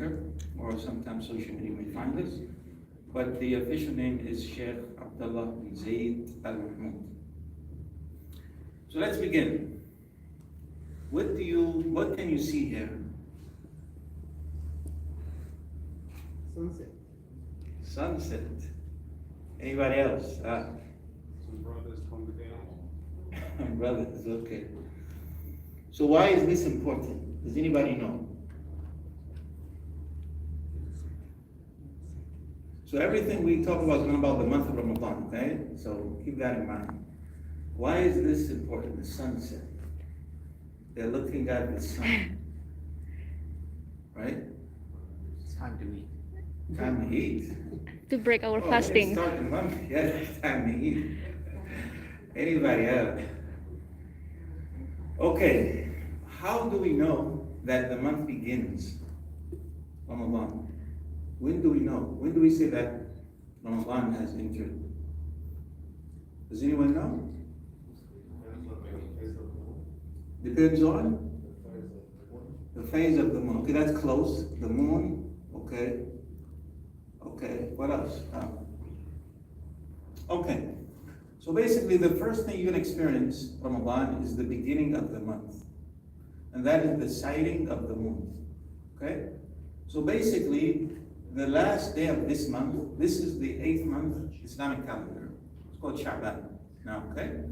Calendar, or sometimes social media may find us. But the official name is Sheikh Abdullah bin ZAID al-MAHMOUD. So let's begin. What can you see here? Sunset. Sunset. Anybody else? Some brothers congregating. Brothers, okay. So why is this important? Does anybody know? So everything we talk about is going about the month of Ramadan, okay? So keep that in mind. Why is this important? The sunset. They're looking at the sun. Right? It's time to eat. Time to eat. To break our Oh, fasting. it's starting month. Yeah, it's time to eat. Anybody else? Okay. How do we know that the month begins? Ramadan. When do we know? When do we say that Ramadan has entered? Does anyone know? Depends on the phase of the moon. Okay, that's close. The moon. Okay. Okay. What else? Okay. So basically, the first thing you can experience Ramadan is the beginning of the month, and that is the sighting of the moon. Okay. So basically, the last day of this month, this is the 8th month Islamic calendar. It's called Sha'ban. Now, okay?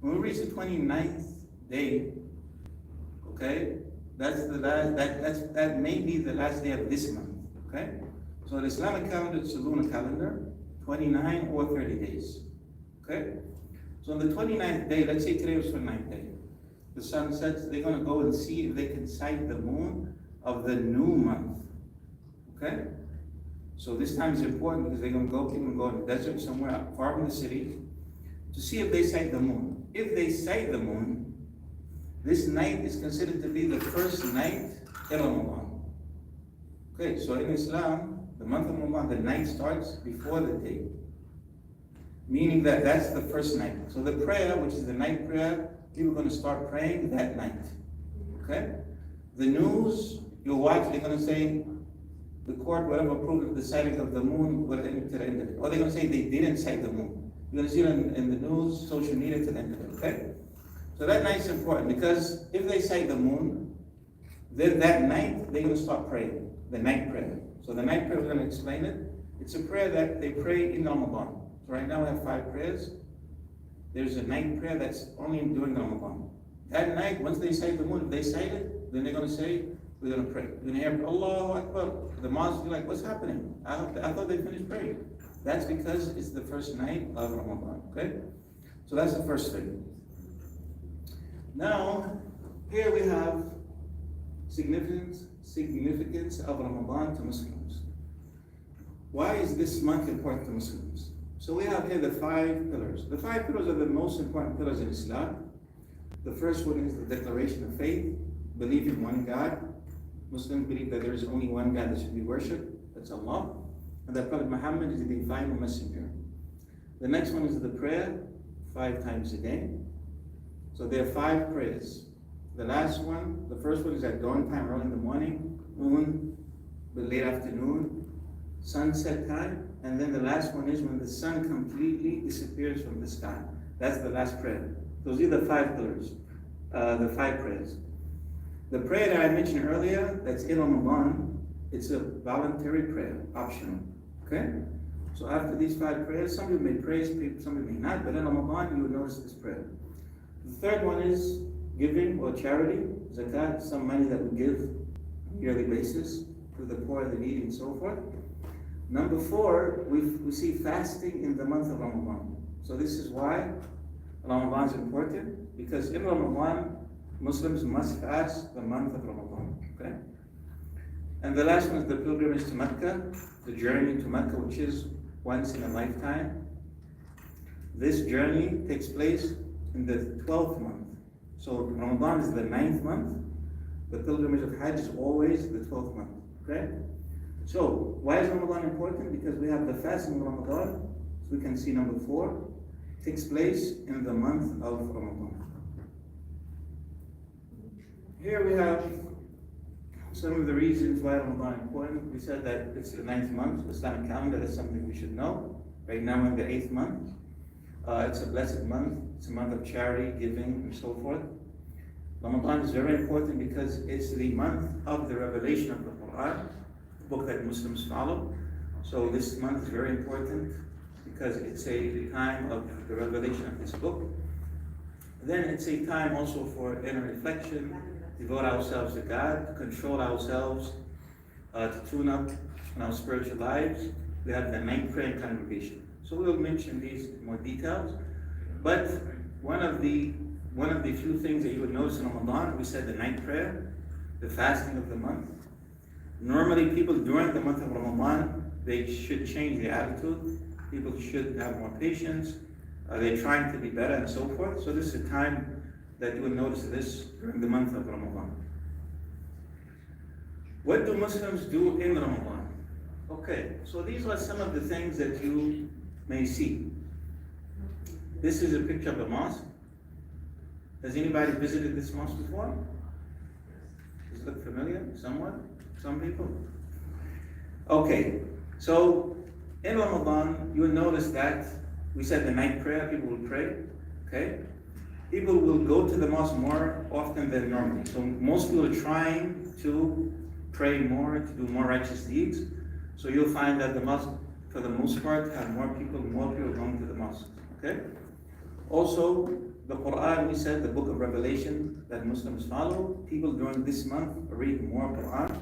When we reach the 29th day, okay, that's the last, that may be the last day of this month, okay? So the Islamic calendar is the lunar calendar, 29 or 30 days, okay? So on the 29th day, let's say today was 29th day, the sun sets, they're gonna go and see if they can sight the moon of the new month, okay? So this time is important because they're going to go, people can go in the desert somewhere far from the city to see if they sight the moon. If they sight the moon, this night is considered to be the first night in Ramadan. Okay, so in Islam, the month of Ramadan, the night starts before the day. Meaning that that's the first night. So the prayer, which is the night prayer, people are going to start praying that night. Okay? The news, you'll watch, they're going to say, the court, whatever, approved the sighting of the moon, to the end of it. Or they're going to say they didn't sight the moon. You're going to see it in the news, social media, to the end of it, okay? So that night's important because if they sight the moon, then that night they're going to start praying, the night prayer. So the night prayer, we're going to explain it. It's a prayer that they pray in Ramadan. So right now we have 5 prayers. There's a night prayer that's only during Ramadan. That night, once they sight the moon, if they sight it, then they're going to say, we're going to pray. We're going to hear Allahu Akbar. The mosque will be like, what's happening? I thought they finished praying. That's because it's the first night of Ramadan. Okay? So that's the first thing. Now, here we have significance of Ramadan to Muslims. Why is this month important to Muslims? So we have here the 5 pillars. The 5 pillars are the most important pillars in Islam. The first one is the declaration of faith, belief in one God. Muslims believe that there is only one God that should be worshipped, that's Allah, and that Prophet Muhammad is the final messenger. The next one is the prayer, 5 times a day. So there are 5 prayers. The last one, the first one is at dawn time, early in the morning, noon, but late afternoon, sunset time, and then the last one is when the sun completely disappears from the sky. That's the last prayer. Those are the 5 pillars, the 5 prayers. The prayer that I mentioned earlier, that's in Ramadan, it's a voluntary prayer, optional, okay? So after these 5 prayers, some people may pray, some people may not, but in Ramadan, you would notice this prayer. The third one is giving or charity, zakat, some money that we give on a yearly basis to the poor, the needy, and so forth. Number 4, we see fasting in the month of Ramadan. So this is why Ramadan is important, because in Ramadan, Muslims must fast the month of Ramadan, okay? And the last one is the pilgrimage to Makkah, the journey to Makkah, which is once in a lifetime. This journey takes place in the 12th month. So Ramadan is the 9th month. The pilgrimage of Hajj is always the 12th month, okay? So why is Ramadan important? Because we have the fasting of Ramadan, so we can see number 4, takes place in the month of Ramadan. Here we have some of the reasons why Ramadan is important. We said that it's the 9th month, the Islamic calendar. That's something we should know. Right now we're in the 8th month. It's a blessed month. It's a month of charity, giving, and so forth. Ramadan is very important because it's the month of the revelation of the Quran, the book that Muslims follow. So this month is very important because it's a time of the revelation of this book. Then it's a time also for inner reflection, devote ourselves to God, to control ourselves, to tune up in our spiritual lives. We have the night prayer and congregation. So we'll mention these in more details. But one of the few things that you would notice in Ramadan, we said the night prayer, the fasting of the month. Normally people during the month of Ramadan, they should change their attitude. People should have more patience. They're trying to be better and so forth. So this is a time that you will notice this during the month of Ramadan. What do Muslims do in Ramadan? Okay, so these are some of the things that you may see. This is a picture of a mosque. Has anybody visited this mosque before? Does it look familiar? Somewhat? Some people? Okay, so in Ramadan, you will notice that we said the night prayer, people will pray, okay? People will go to the mosque more often than normally. So most people are trying to pray more, to do more righteous deeds. So you'll find that the mosque, for the most part, have more people going to the mosque, okay? Also, the Quran, we said, the book of Revelation that Muslims follow. People during this month read more Quran.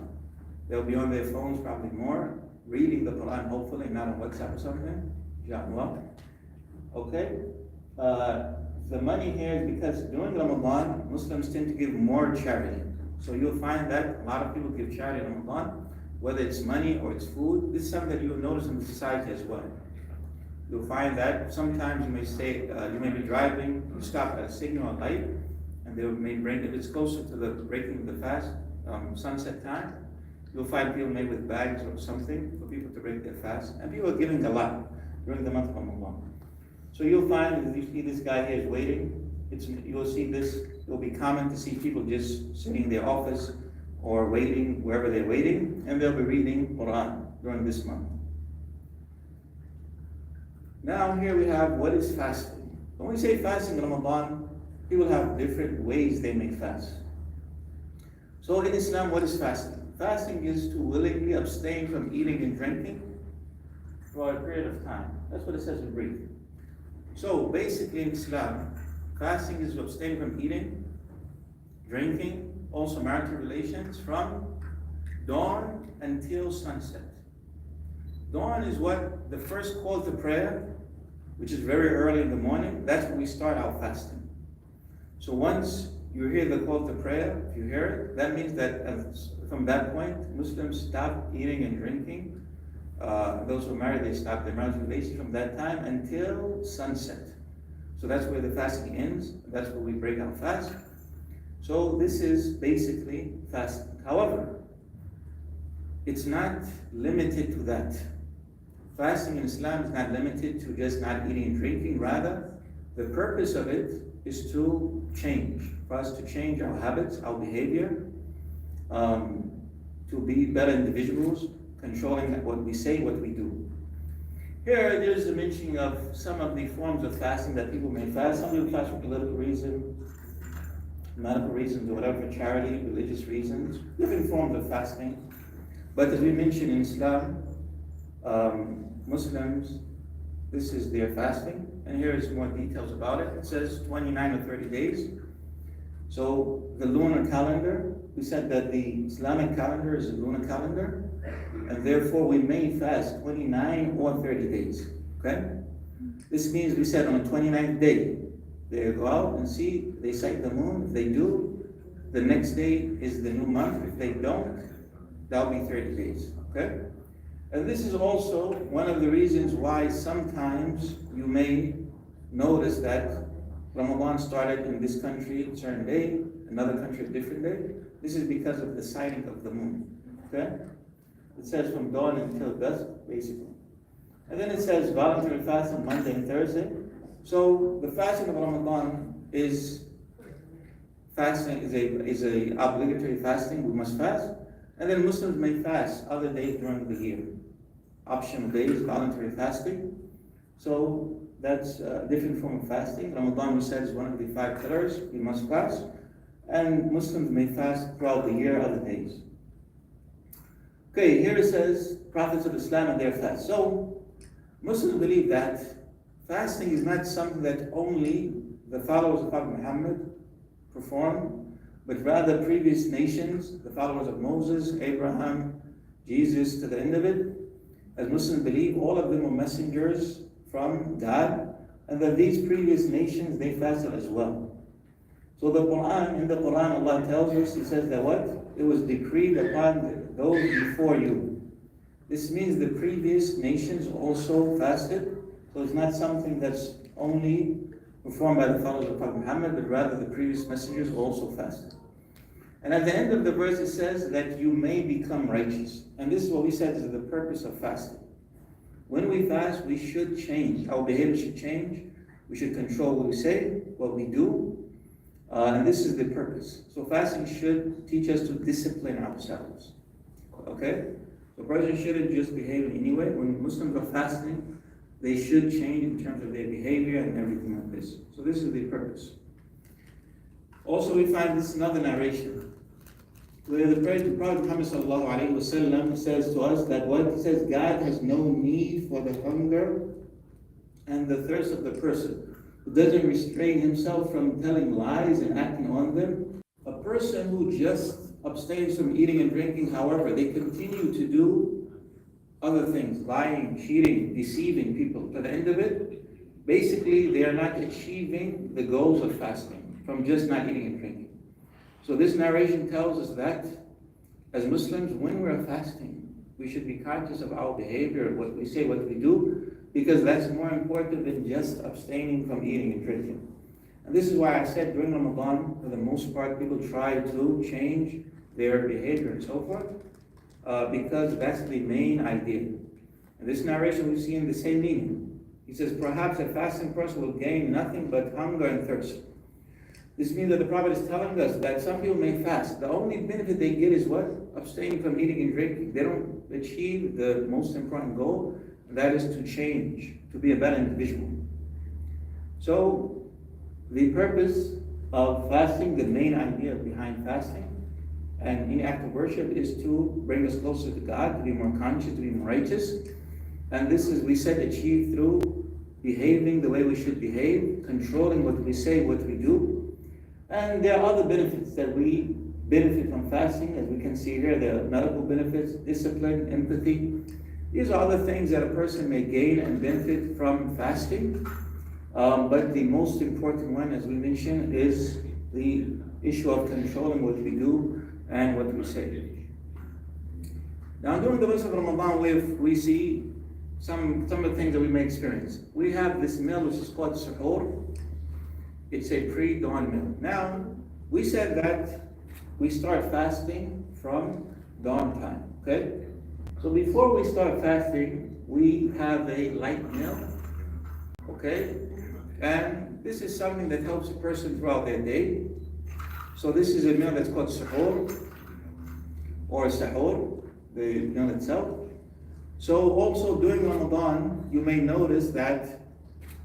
They'll be on their phones probably more, reading the Quran, hopefully, not on WhatsApp or something. Inshallah. Okay? The money here is because during Ramadan, Muslims tend to give more charity. So you'll find that a lot of people give charity in Ramadan, whether it's money or it's food. This is something that you'll notice in the society as well. You'll find that sometimes you may say, you may be driving, you stop at a signal or light, and they may bring, if it's closer to the breaking of the fast, sunset time, you'll find people maybe with bags or something for people to break their fast. And people are giving a lot during the month of Ramadan. So you'll find that if you see this guy here is waiting, you'll see this, it will be common to see people just sitting in their office or waiting wherever they're waiting, and they'll be reading Quran during this month. Now here we have what is fasting. When we say fasting in Ramadan, people have different ways they may fast. So in Islam, what is fasting? Fasting is to willingly abstain from eating and drinking for a period of time. That's what it says in brief. So basically in Islam, fasting is to abstain from eating, drinking, also marital relations from dawn until sunset. Dawn is what the first call to prayer, which is very early in the morning. That's when we start our fasting. So once you hear the call to prayer, if you hear it, that means that from that point, Muslims stop eating and drinking. Those who are married, they stop their marriage relations from that time until sunset. So that's where the fasting ends. That's where we break our fast. So this is basically fasting. However, it's not limited to that. Fasting in Islam is not limited to just not eating and drinking. Rather, the purpose of it is to change, for us to change our habits, our behavior, to be better individuals, controlling what we say, what we do. Here, there's a mention of some of the forms of fasting that people may fast. Some people fast for political reasons, medical reasons, or whatever, for charity, religious reasons, different forms of fasting. But as we mentioned in Islam, Muslims, this is their fasting, and here is more details about it. It says 29 or 30 days. So the lunar calendar, we said that the Islamic calendar is a lunar calendar, and therefore we may fast 29 or 30 days, okay? This means we said on the 29th day, they go out and see, they sight the moon. If they do, the next day is the new month. If they don't, that'll be 30 days, okay? And this is also one of the reasons why sometimes you may notice that Ramadan started in this country a certain day, another country a different day. This is because of the sighting of the moon, okay? It says from dawn until dusk, basically. And then it says voluntary fasting Monday and Thursday. So the fasting of Ramadan is a obligatory fasting. We must fast. And then Muslims may fast other days during the year. Optional days, voluntary fasting. So that's a different form of fasting. Ramadan, we said, is one of the 5 pillars. We must fast. And Muslims may fast throughout the year, other days. Okay, here it says, prophets of Islam and their fast. So, Muslims believe that fasting is not something that only the followers of Prophet Muhammad perform, but rather previous nations, the followers of Moses, Abraham, Jesus, to the end of it. As Muslims believe, all of them were messengers from God, and that these previous nations, they fasted as well. So in the Quran, Allah tells us, He says that what? It was decreed upon those before you. This means the previous nations also fasted. So it's not something that's only performed by the followers of Prophet Muhammad, but rather the previous messengers also fasted. And at the end of the verse, it says that you may become righteous. And this is what we said is the purpose of fasting. When we fast, we should change. Our behavior should change. We should control what we say, what we do. And this is the purpose. So fasting should teach us to discipline ourselves. Okay? So a person shouldn't just behave in any way. When Muslims are fasting, they should change in terms of their behavior and everything like this. So this is the purpose. Also, we find this another narration where the Prophet Muhammad says to us that what he says, God has no need for the hunger and the thirst of the person who doesn't restrain himself from telling lies and acting on them. A person who just abstains from eating and drinking, however, they continue to do other things, lying, cheating, deceiving people. To the end of it, basically they are not achieving the goals of fasting from just not eating and drinking. So this narration tells us that as Muslims, when we're fasting, we should be conscious of our behavior, what we say, what we do, because that's more important than just abstaining from eating and drinking. And this is why I said during Ramadan, for the most part, people try to change their behavior and so forth, because that's the main idea. And this narration we see in the same meaning. He says, perhaps a fasting person will gain nothing but hunger and thirst. This means that the Prophet is telling us that some people may fast. The only benefit they get is what? Abstaining from eating and drinking. They don't achieve the most important goal, and that is to change, to be a better individual. So, the purpose of fasting, the main idea behind fasting and any act of worship is to bring us closer to God, to be more conscious, to be more righteous. And this is, we said, achieved through behaving the way we should behave, controlling what we say, what we do. And there are other benefits that we benefit from fasting, as we can see here. There are medical benefits, discipline, empathy. These are other things that a person may gain and benefit from fasting. But the most important one, as we mentioned, is the issue of controlling what we do and what we say. Now, during the month of Ramadan, we see some of the things that we may experience. We have this meal which is called suhoor. It's a pre-dawn meal. Now, we said that we start fasting from dawn time, okay? So before we start fasting, we have a light meal, okay? And this is something that helps a person throughout their day. So this is a meal that's called suhoor, or sahur, the meal itself. So also during Ramadan, you may notice that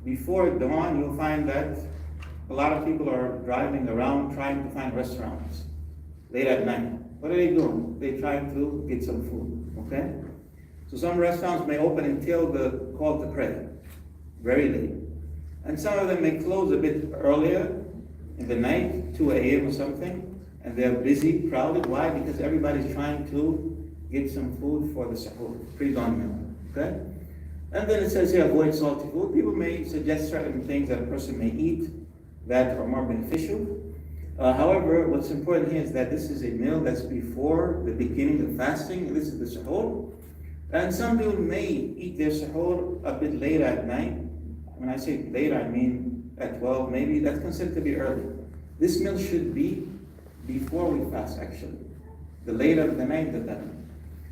before dawn, you'll find that a lot of people are driving around trying to find restaurants late at night. What are they doing? They're trying to get some food, okay? So some restaurants may open until the call to pray, very late. And some of them may close a bit earlier in the night, 2 a.m. or something, and they're busy, crowded. Why? Because everybody's trying to get some food for the sahur, pre-dawn meal, okay? And then it says here, avoid salty food. People may suggest certain things that a person may eat that are more beneficial. However, what's important here is that this is a meal that's before the beginning of fasting, and this is the sahur. And some people may eat their sahur a bit later at night. When I say later, I mean at 12, maybe. That's considered to be early. This meal should be before we fast, actually. The later the night, the better.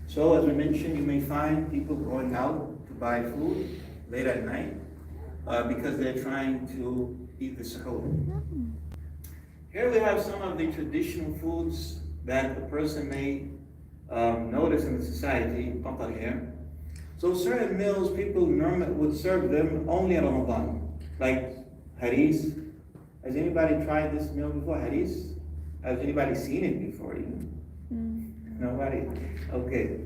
So, as we mentioned, you may find people going out to buy food late at night because they're trying to eat the sahur. Here we have some of the traditional foods that the person may notice in the society, Qatar here. So certain meals, people normally would serve them only in Ramadan, like haris. Has anybody tried this meal before, haris? Has anybody seen it before even? Nobody? Okay.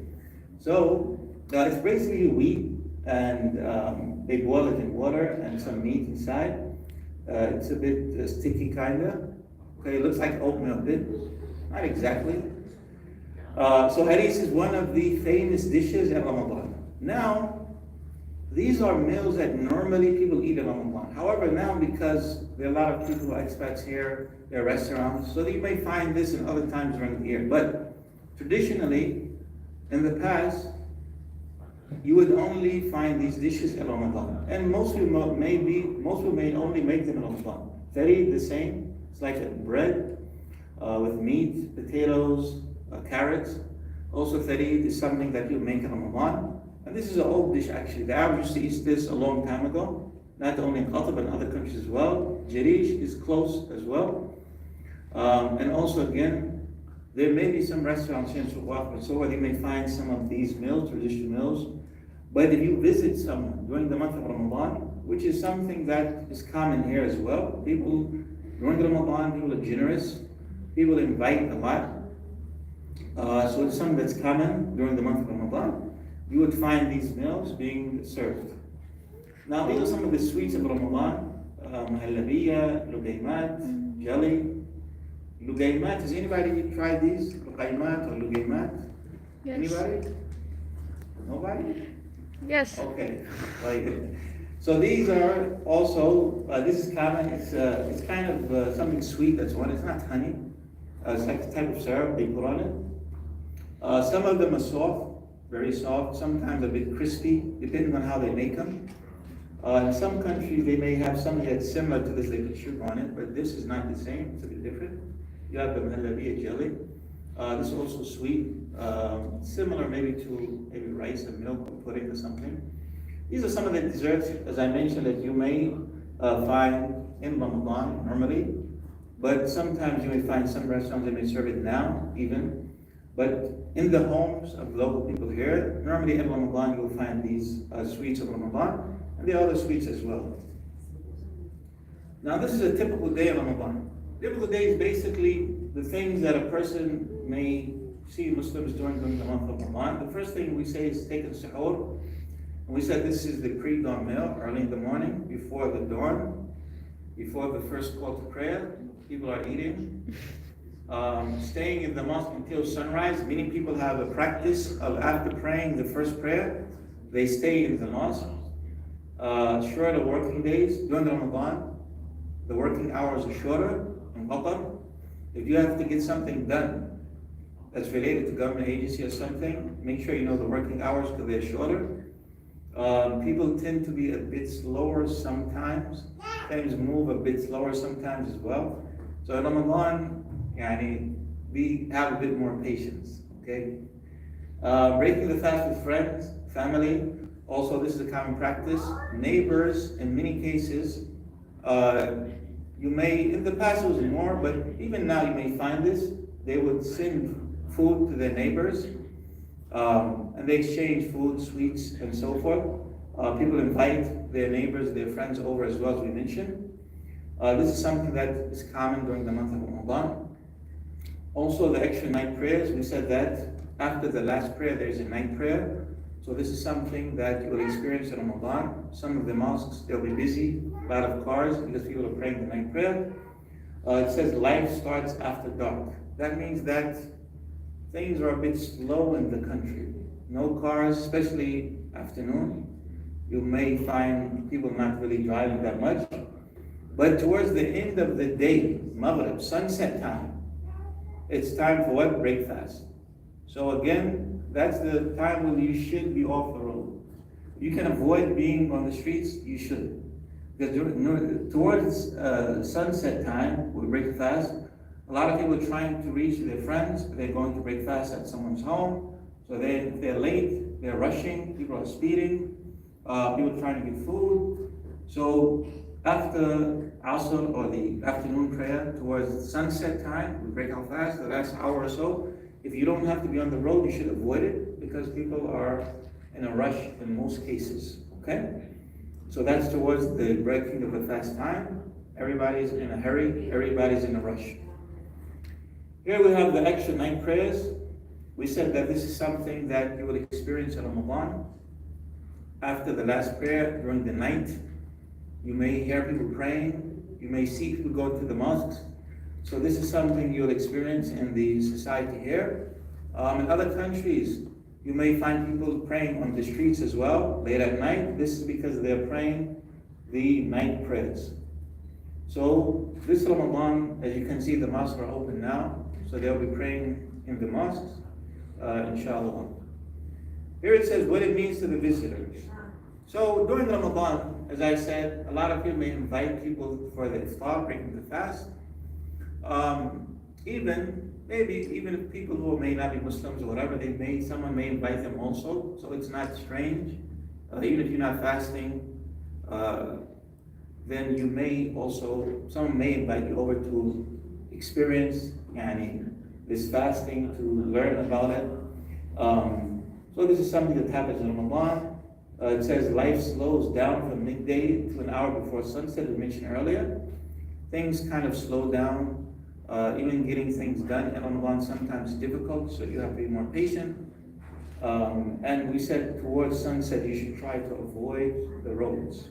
So it's basically wheat, and they boil it in water and some meat inside. It's a bit sticky kinda. Okay, it looks like oatmeal a bit. Not exactly. So haris is one of the famous dishes in Ramadan. Now, these are meals that normally people eat in Ramadan. However, now because there are a lot of people, expats here, there are restaurants, so you may find this in other times during the year. But traditionally, in the past, you would only find these dishes in Ramadan. And most people may only make them in Ramadan. Very the same. It's like a bread with meat, potatoes, carrots. Also, farid is something that you make in Ramadan. And this is an old dish actually. The Arabs used to eat this a long time ago, not only in Qatar but in other countries as well. Jarish is close as well. And also again, there may be some restaurants here in Suwaq and so on, you may find some of these meals, traditional meals. But if you visit someone during the month of Ramadan, which is something that is common here as well, people during Ramadan, people are generous, people invite a lot. So it's something that's common during the month of Ramadan. You would find these meals being served. Now these are some of the sweets of Ramadan. Mahalabiya, lugaymat, jelly. Lugaymat, has anybody tried these? Lugaymat or lugaymat? Yes. Anybody? Nobody? Yes. Okay. So these are also, this is common, it's kind of something sweet that's one, it's not honey. It's like a type of syrup they put on it. Some of them are soft, very soft, sometimes a bit crispy, depending on how they make them. In some countries, they may have something that's similar to this, they put sugar on it, but this is not the same, it's a bit different. You have the mahalabiya jelly. This is also sweet, similar maybe to maybe rice and milk or pudding or something. These are some of the desserts, as I mentioned, that you may find in Ramadan normally, but sometimes you may find some restaurants that may serve it now even. But in the homes of local people here, normally in Ramadan you'll find these sweets of Ramadan, and there are other sweets as well. Now this is a typical day of Ramadan. Typical day is basically the things that a person may see Muslims doing during the month of Ramadan. The first thing we say is take a suhoor. And we said this is the pre-dawn meal, early in the morning, before the dawn, before the first call to prayer. People are eating. Staying in the mosque until sunrise. Many people have a practice of after praying the first prayer, they stay in the mosque. Shorter working days during Ramadan. The working hours are shorter in Qatar. If you have to get something done that's related to government agency or something, make sure you know the working hours because they're shorter. People tend to be a bit slower sometimes. Things move a bit slower sometimes as well. So in Ramadan, we have a bit more patience, okay? Breaking the fast with friends, family, also this is a common practice. Neighbors, in many cases, you may, in the past it was more, but even now you may find this, they would send food to their neighbors, and they exchange food, sweets, and so forth. People invite their neighbors, their friends over as well, as we mentioned. This is something that is common during the month of Ramadan. Also, the extra night prayers, we said that after the last prayer, there's a night prayer. So this is something that you will experience in Ramadan. Some of the mosques, they'll be busy, a lot of cars, because people are praying the night prayer. It says life starts after dark. That means that things are a bit slow in the country. No cars, especially afternoon. You may find people not really driving that much. But towards the end of the day, Maghrib, sunset time, it's time for what? Break fast. So again, that's the time when you should be off the road. You can avoid being on the streets, you should. Because towards sunset time, we break fast. A lot of people are trying to reach their friends, they're going to break fast at someone's home. So they're late, they're rushing, people are speeding, people are trying to get food. So after Asr or the afternoon prayer, towards sunset time, we break our fast, the last hour or so, If you don't have to be on the road, you should avoid it because people are in a rush in most cases, okay? So that's towards the breaking of the fast time. Everybody's in a hurry, everybody's in a rush. Here we have the extra night prayers. We said that this is something that you will experience in Ramadan. After the last prayer, during the night, you may hear people praying, you may see people go to the mosques. So this is something you'll experience in the society here. In other countries, you may find people praying on the streets as well, late at night. This is because they're praying the night prayers. So this Ramadan, as you can see, the mosques are open now. So they'll be praying in the mosques, inshallah. Here it says what it means to the visitors. So during Ramadan, as I said, a lot of people may invite people for the iftar, breaking the fast. Even if people who may not be Muslims or whatever, someone may invite them also. So it's not strange. Even if you're not fasting, then you may also, someone may invite you over to experience this fasting, to learn about it. So this is something that happens in Ramadan. It says life slows down from midday to an hour before sunset, we mentioned earlier. Things kind of slow down. Even getting things done in Ramadan sometimes difficult, so you have to be more patient. And we said towards sunset you should try to avoid the roads.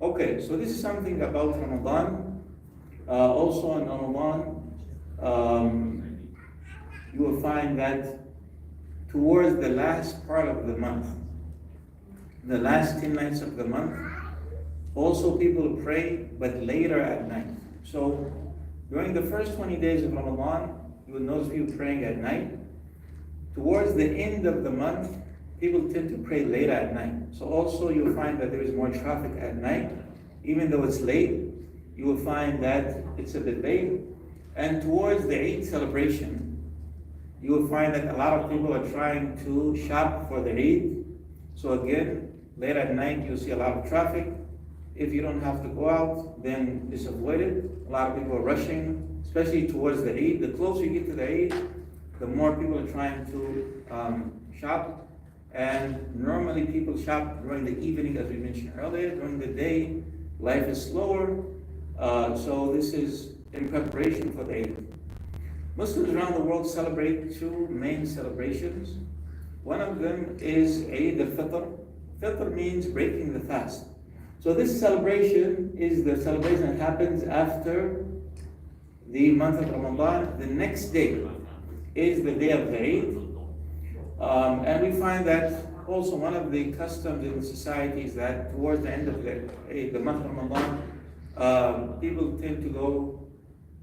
Okay, so this is something about Ramadan. Also in Ramadan, you will find that towards the last part of the month, the last 10 nights of the month, also people pray, but later at night. So during the first 20 days of Ramadan, you will notice people praying at night. Towards the end of the month, people tend to pray later at night. So also you'll find that there is more traffic at night. Even though it's late, you will find that it's a bit late. And towards the Eid celebration, you will find that a lot of people are trying to shop for the Eid. So again, late at night, you'll see a lot of traffic. If you don't have to go out, then just avoid it. A lot of people are rushing, especially towards the Eid. The closer you get to the Eid, the more people are trying to shop. And normally people shop during the evening, as we mentioned earlier. During the day, life is slower. So this is in preparation for the Eid. Muslims around the world celebrate two main celebrations. One of them is Eid al-Fitr. Fitr means breaking the fast. So this celebration is the celebration that happens after the month of Ramadan. The next day is the day of the Eid. And we find that also one of the customs in society is that towards the end of the month of Ramadan, people tend to go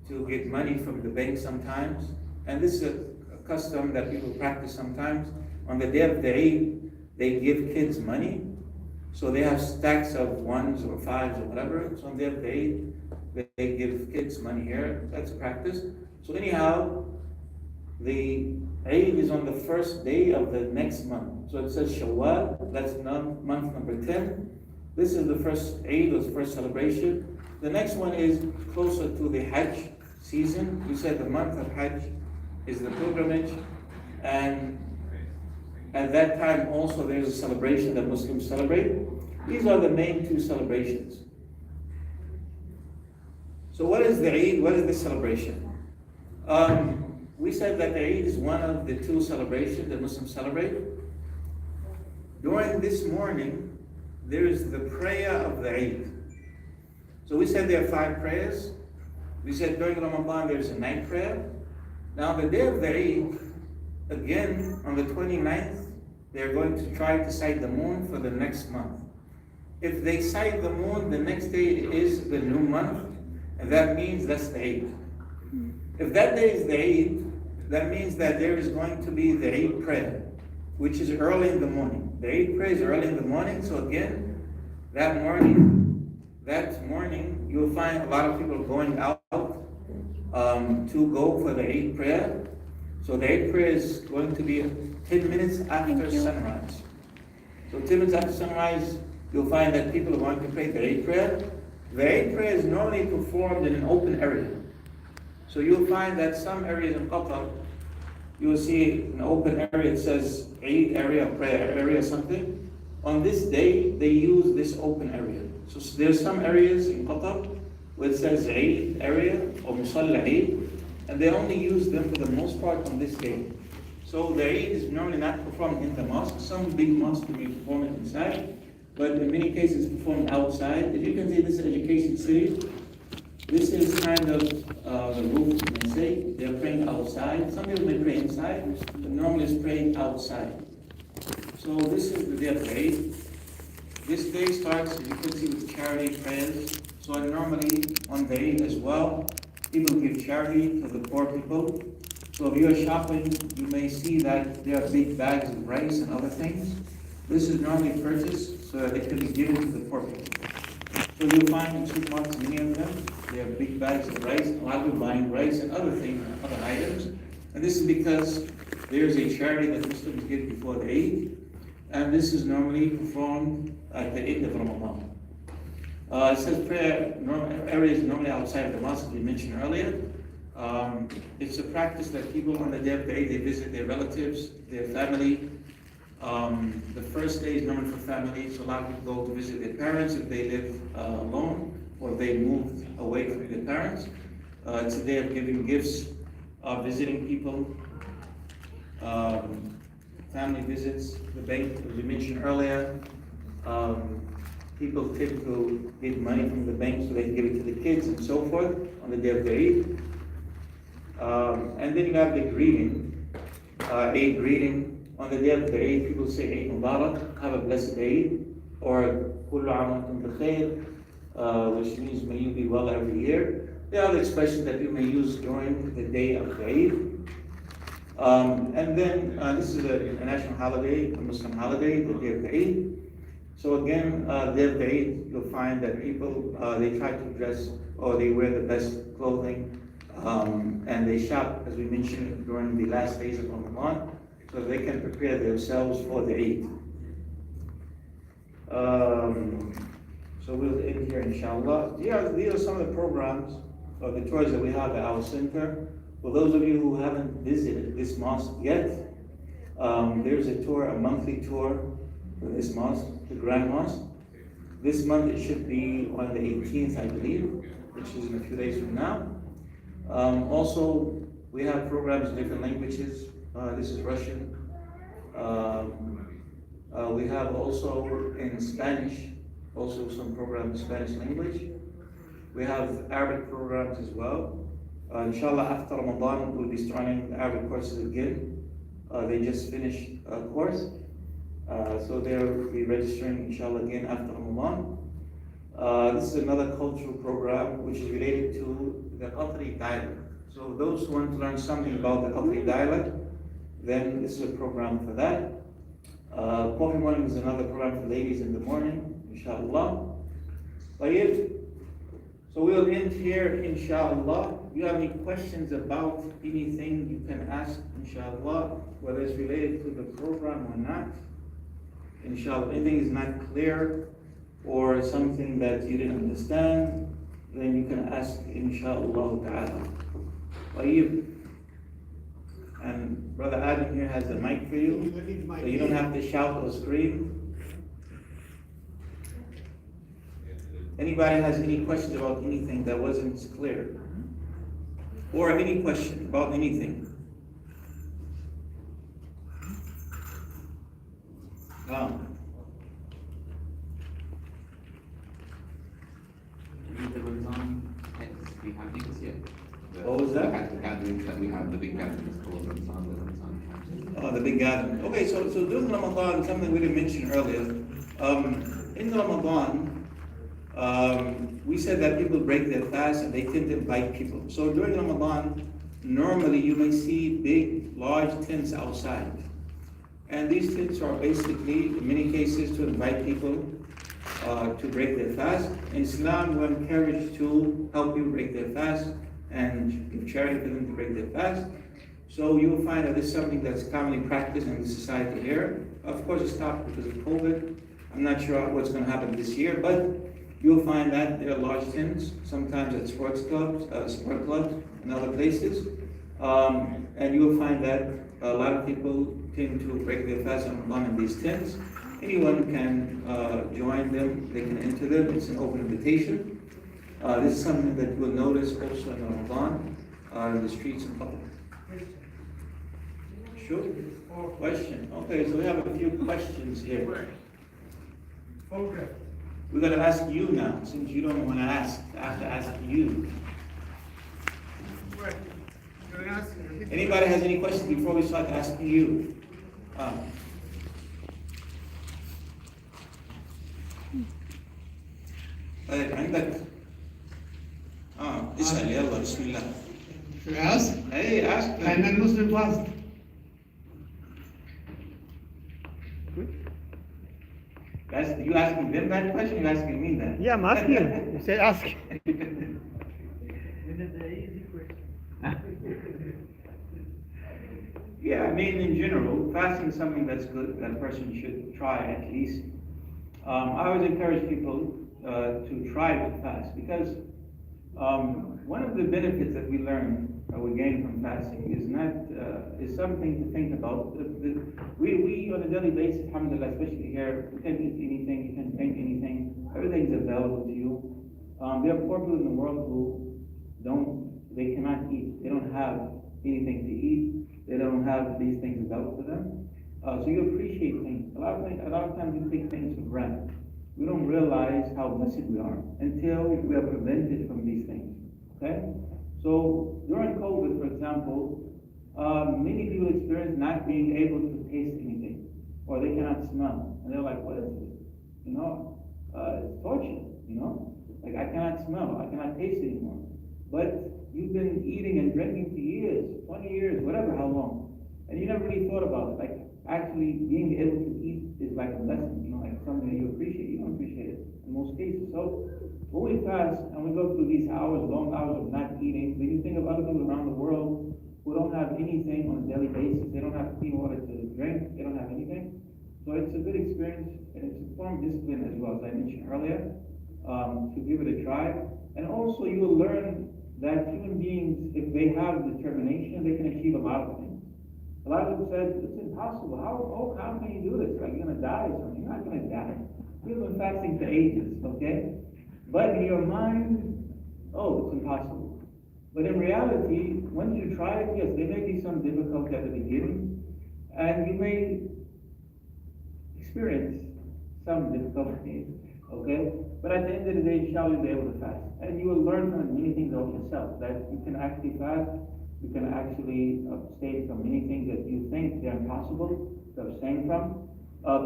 to get money from the bank sometimes. And this is a custom that people practice sometimes. On the day of the Eid, they give kids money. So they have stacks of ones or fives or whatever. So on the day of the Eid, they give kids money here. That's a practice. So anyhow, the Eid is on the first day of the next month. So it says Shawwal, that's month number 10. This is the first Eid, or the first celebration. The next one is closer to the Hajj season. We said the month of Hajj is the pilgrimage. And at that time also there's a celebration that Muslims celebrate. These are the main two celebrations. So what is the Eid? What is the celebration? We said that the Eid is one of the two celebrations that Muslims celebrate. During this morning, there is the prayer of the Eid. So we said there are 5 prayers. We said during Ramadan there's a night prayer. Now the day of the Eid, again on the 29th, they're going to try to sight the moon for the next month. If they sight the moon, the next day is the new month, and that means that's the Eid. If that day is the Eid, that means that there is going to be the Eid prayer, which is early in the morning. The Eid prayer is early in the morning, so again, that morning, you'll find a lot of people going out to go for the Eid prayer. So the Eid prayer is going to be 10 minutes after sunrise. So 10 minutes after sunrise, you'll find that people are going to pray the Eid prayer. The Eid prayer is normally performed in an open area. So you'll find that some areas in Qatar, you will see an open area, it says Eid area, prayer area, something. On this day, they use this open area. So there's some areas in Qatar where it says Eid area or Musalla Eid, and they only use them for the most part on this day. So the Eid is normally not performed in the mosque. Some big mosques may perform it inside, but in many cases it's performed outside. As you can see, this is Education City. This is kind of the roof, you may say. They're praying outside. Some people may pray inside, but normally it's praying outside. So this is the day of Eid. This day starts, as you can see, with charity prayers. So normally on the Eid as well, people give charity to the poor people. So if you're shopping, you may see that there are big bags of rice and other things. This is normally purchased so that it can be given to the poor people. So you'll find in supermarkets, many of them, they have big bags of rice. A lot of people buying rice and other things, other items. And this is because there's a charity that Muslims give before the Eid. And this is normally performed at the end of Ramadan. It says prayer areas normally outside of the mosque, as we mentioned earlier. It's a practice that people on the day of the Eid, they visit their relatives, their family. The first day is normally for family, so a lot of people go to visit their parents if they live alone or they moved away from their parents. It's a day of giving gifts, visiting people, family visits, the bank, as we mentioned earlier. People tend to get money from the bank so they can give it to the kids and so forth on the day of the Eid. And then you have the greeting, Eid greeting. On the day of the Eid, people say Eid Mubarak, have a blessed Eid, or Kullu Aam wa antum bikhair, which means may you be well every year. There are other expressions that you may use during the day of the Eid. And then this is an international holiday, a Muslim holiday, the day of the Eid. So again, the day of the Eid, you'll find that people, they try to dress or they wear the best clothing, and they shop, as we mentioned, during the last days of Ramadan, so they can prepare themselves for the Eid. So we'll end here, inshallah. These are some of the programs or the tours that we have at our center. For those of you who haven't visited this mosque yet, there's a tour, a monthly tour for this mosque, the Grand Mosque. This month it should be on the 18th, I believe, which is in a few days from now. Also, we have programs in different languages. This is Russian. We have also in Spanish, also some programs in Spanish language. We have Arabic programs as well. Inshallah, after Ramadan, we'll be starting the Arabic courses again. They just finished a course. So they'll be registering, inshallah, again after Ramadan. This is another cultural program which is related to the Qatari dialect. So those who want to learn something about the Qatari dialect, then this is a program for that. Coffee morning is another program for ladies in the morning, inshallah. So we'll end here, inshallah. If you have any questions about anything, you can ask, inshallah, whether it's related to the program or not. Inshallah, if anything is not clear or something that you didn't understand, then you can ask, inshallah ta'ala. And Brother Adam here has a mic for you, so you don't have to shout or scream. Anybody has any questions about anything that wasn't clear? Or any question about anything? No. The Ramadan text, we have these yet. What was that? The gatherings that we have, the big gatherings called Ramadan, the Ramadan text. Oh, the big gathering. Okay, so during Ramadan, something we didn't mention earlier. In Ramadan, we said that people break their fast and they tend to invite people. So during Ramadan, normally you may see big, large tents outside. And these tents are basically, in many cases, to invite people to break their fast. In Islam, we're encouraged to help people break their fast and give charity for them to break their fast. So you'll find that this is something that's commonly practiced in the society here. Of course, it stopped because of COVID. I'm not sure what's going to happen this year, but you'll find that there are large tents, sometimes at sports clubs, sport clubs, and other places. And you'll find that A lot of people tend to break their fast on Ramadan in these tents. Anyone can join them, they can enter them, it's an open invitation. This is something that you will notice also in Ramadan, in the streets of Qatar. Sure? Question. Okay, so we have a few questions here. Okay. We're going to ask you now, since you don't want to ask. I have to ask you. Anybody has any questions before we start asking you? عندك اسأل يلا بسم الله. Should I ask? Hey, ask them. I'm a Muslim fast. You asking them that question? You asking me that? Yeah, I'm asking you. You say ask. Yeah, I mean, in general, fasting is something that's good, that a person should try at least. I always encourage people to try to fast because one of the benefits that we learn or we gain from fasting is something to think about. We on a daily basis, alhamdulillah, especially here, you can eat anything, you can drink anything, everything's available to you. There are poor people in the world who they cannot eat, they don't have anything to eat, they don't have these things available to them. So you appreciate things. A lot of times we take things for granted. We don't realize how blessed we are until we are prevented from these things. Okay? So during COVID, for example, many people experience not being able to taste anything, or they cannot smell, and they're like, "What is this? You know, it's torture. You know, like I cannot smell, I cannot taste anymore." But you've been eating and drinking for years, 20 years, whatever, how long, and you never really thought about it. Like actually being able to eat is like a blessing. You know, like something that you appreciate. You don't appreciate it in most cases. So when we fast and we go through these hours, long hours of not eating, when you think of other people around the world who don't have anything on a daily basis, they don't have clean water to drink, they don't have anything. So it's a good experience, and it's a form of discipline as well, as I mentioned earlier, to give it a try. And also you will learn that human beings, if they have determination, they can achieve a lot of things. A lot of people said, it's impossible. How can you do this? Like you're gonna die or something. You're not gonna die. You've been fasting for ages, okay? But in your mind, it's impossible. But in reality, once you try it, yes, there may be some difficulty at the beginning, and you may experience some difficulty, okay? But at the end of the day, inshallah, you'll be able to fast. And you will learn from many things about yourself, that you can actually fast, you can actually abstain from many things that you think they're impossible to abstain from.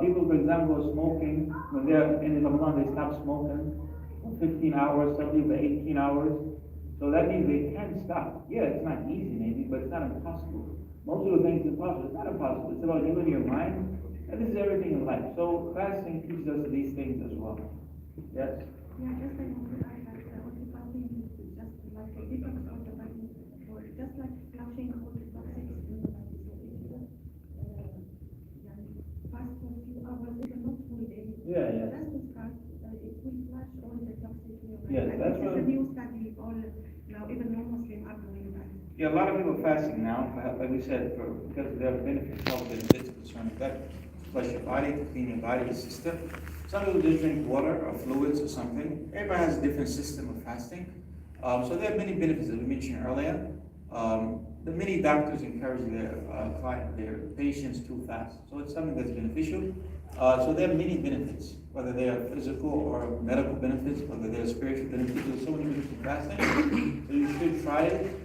People, for example, are smoking, when they're in Ramadan, they stop smoking for 15 hours, some people 18 hours. So that means they can stop. Yeah, it's not easy maybe, but it's not impossible. Most people think it's impossible. It's not impossible. It's about you and your mind, and this is everything in life. So fasting teaches us these things as well. Yes? Yeah, just like also fasting is just like a different sort of like, or just like flushing all the toxics in the body. So if you fast for a few hours, even not full day, Yeah. just to start, it will flush all the toxics in your body. Yes, Like, that's this is what- a new study, all now even non-Muslim are doing that. Yeah, a lot of people are fasting now, like we said, because there are benefits, health benefits concerning that. Flush your body, to clean your body, your system. Some people just drink water or fluids or something. Everybody has a different system of fasting. So there are many benefits that we mentioned earlier. The many doctors encourage their patients to fast. So it's something that's beneficial. So there are many benefits, whether they are physical or medical benefits, whether they are spiritual benefits. There's so many benefits of fasting. So you should try it,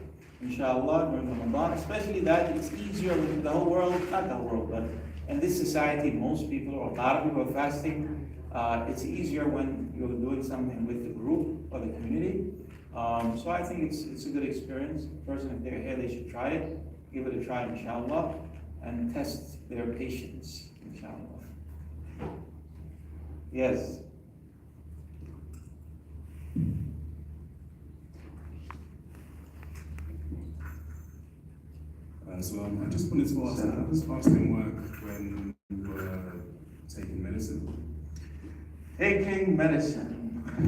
inshallah, during Ramadan. Especially that it's easier with the whole world, not the whole world, but in this society, most people or a lot of people are fasting. It's easier when you're doing something with the group or the community. So I think it's a good experience. Person, if they're here, they should try it. Give it a try, inshallah, and test their patience, inshallah. Yes. So I just wanted to ask, how does fasting work when you were taking medicine? Taking medicine.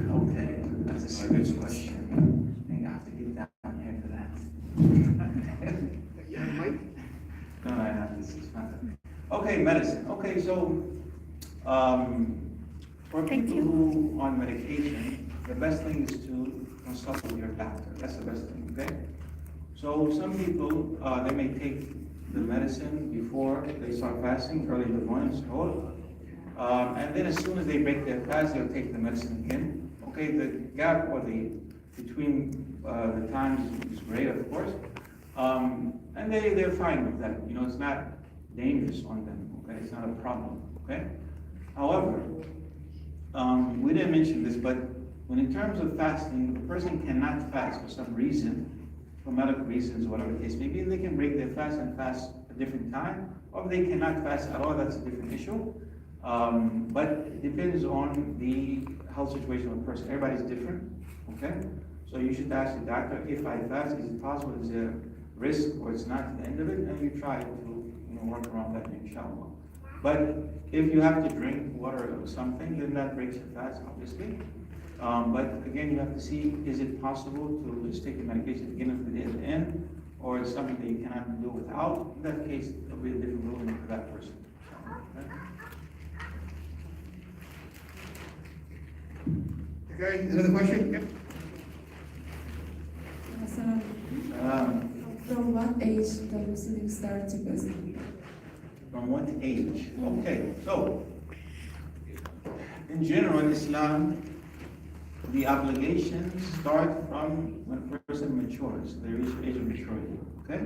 Okay, that's a serious question. I think I have to get down here for that. No, I Okay, medicine. Okay, so, for Thank people you. who are on medication, the best thing is to consult with your doctor. That's the best thing, okay? So some people, they may take the medicine before they start fasting, early in the morning, so, and then as soon as they break their fast, they'll take the medicine again. Okay, the gap or the between the times is great, of course, and they're fine with that. You know, it's not dangerous on them. Okay, it's not a problem. Okay, however, we didn't mention this, but when in terms of fasting, the person cannot fast for some reason, for medical reasons, whatever the case may be. They can break their fast and fast a different time, or they cannot fast at all. That's a different issue. But it depends on the health situation of the person. Everybody's different. Okay, so you should ask the doctor, if I fast, is it possible? Is there a risk, or it's not at the end of it? And you try to work around that, inshallah. But if you have to drink water or something, then that breaks your fast, obviously. But again, you have to see, is it possible to just take the medication at the beginning of the day at the end, or it's something that you cannot do without? In that case, there'll be a different ruling for that person. Okay, another question? Yep. From what age the Muslims start to fast? From what age? Okay, so in general, in Islam, the obligations start from when a person matures. They reach the age of maturity. Okay.